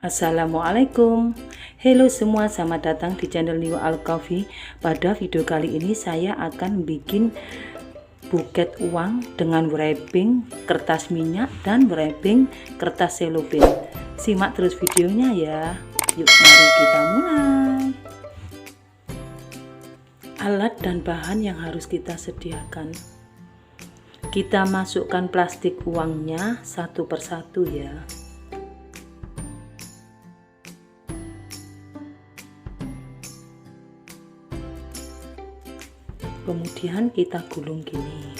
Assalamualaikum. Halo semua, selamat datang di channel New Al Coffee. Pada video kali ini saya akan bikin buket uang dengan wrapping kertas minyak dan wrapping kertas cellophane. Simak terus videonya ya. Yuk mari kita mulai. Alat dan bahan yang harus kita sediakan. Kita masukkan plastik uangnya satu persatu ya. Kemudian kita gulung gini.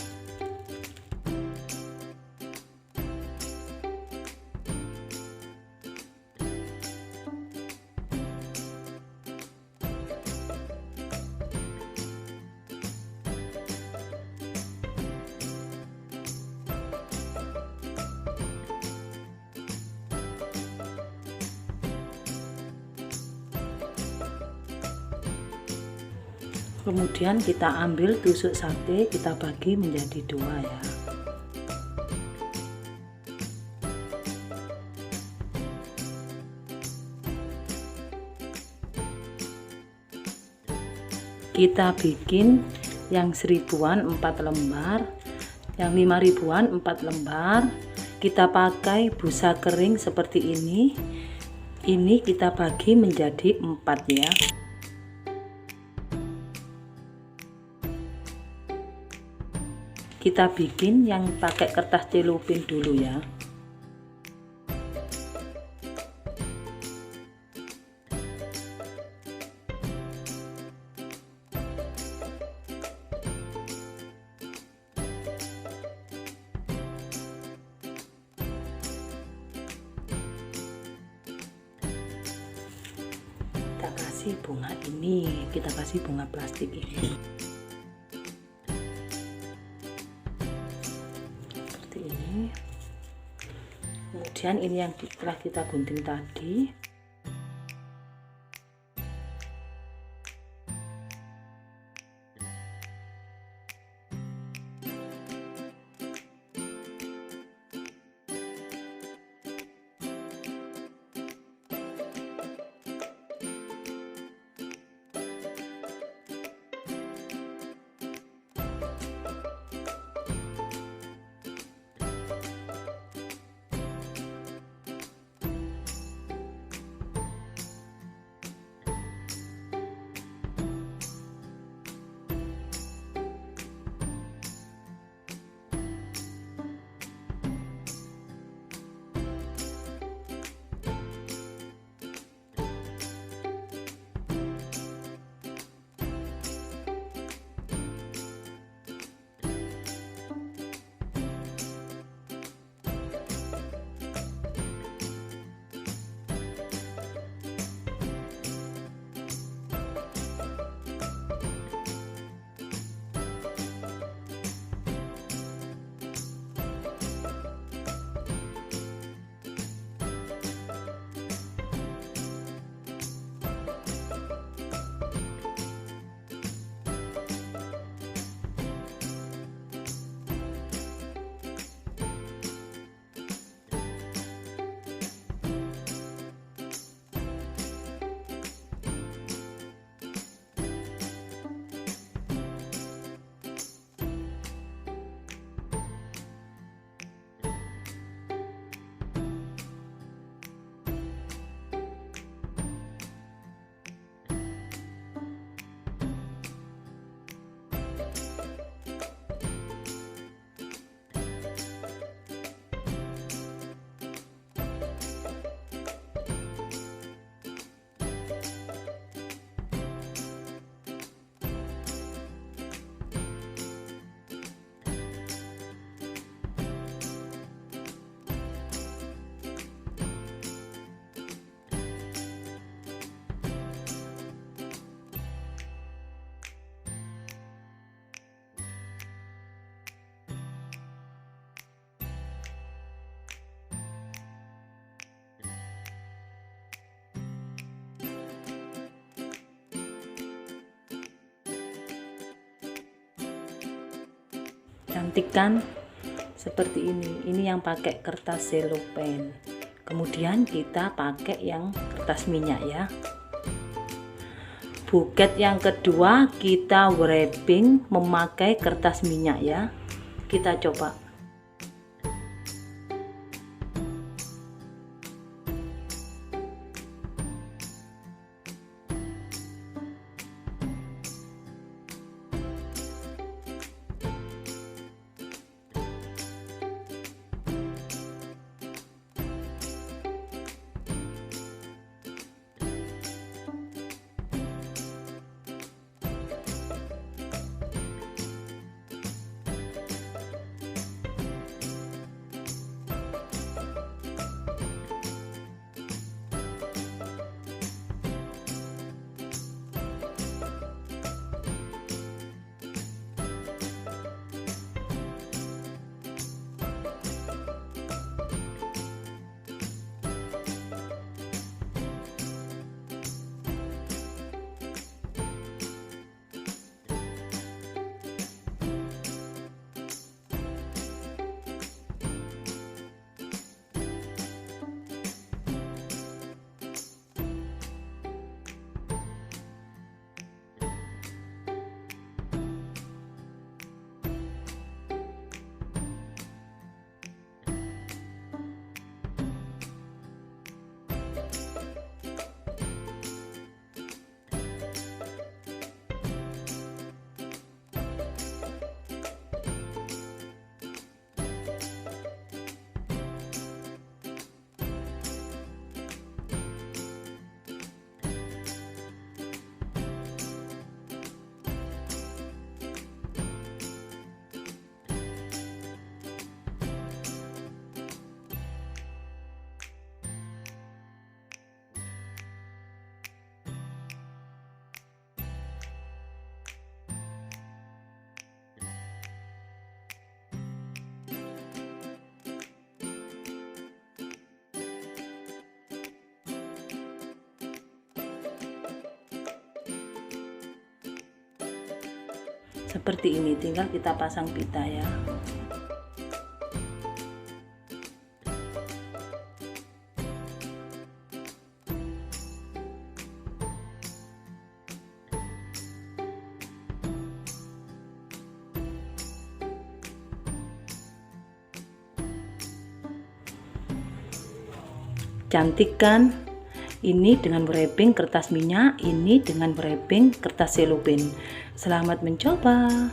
Kemudian kita ambil tusuk sate, kita bagi menjadi dua ya. Kita bikin yang 1000-an 4 lembar, yang 5000-an 4 lembar. Kita pakai busa kering seperti ini. Ini kita bagi menjadi 4 ya. Kita bikin yang pakai kertas cellophane dulu ya. Kita kasih bunga ini, kita kasih bunga plastik ini. Kemudian ini yang telah kita gunting tadi. Cantik kan? Seperti ini yang pakai kertas cellophane. Kemudian kita pakai yang kertas minyak ya. Buket yang kedua kita wrapping memakai kertas minyak ya. Kita coba. Seperti ini, tinggal kita pasang pita ya. Cantik kan? Ini dengan wrapping kertas minyak, ini dengan wrapping kertas cellophane. Selamat mencoba.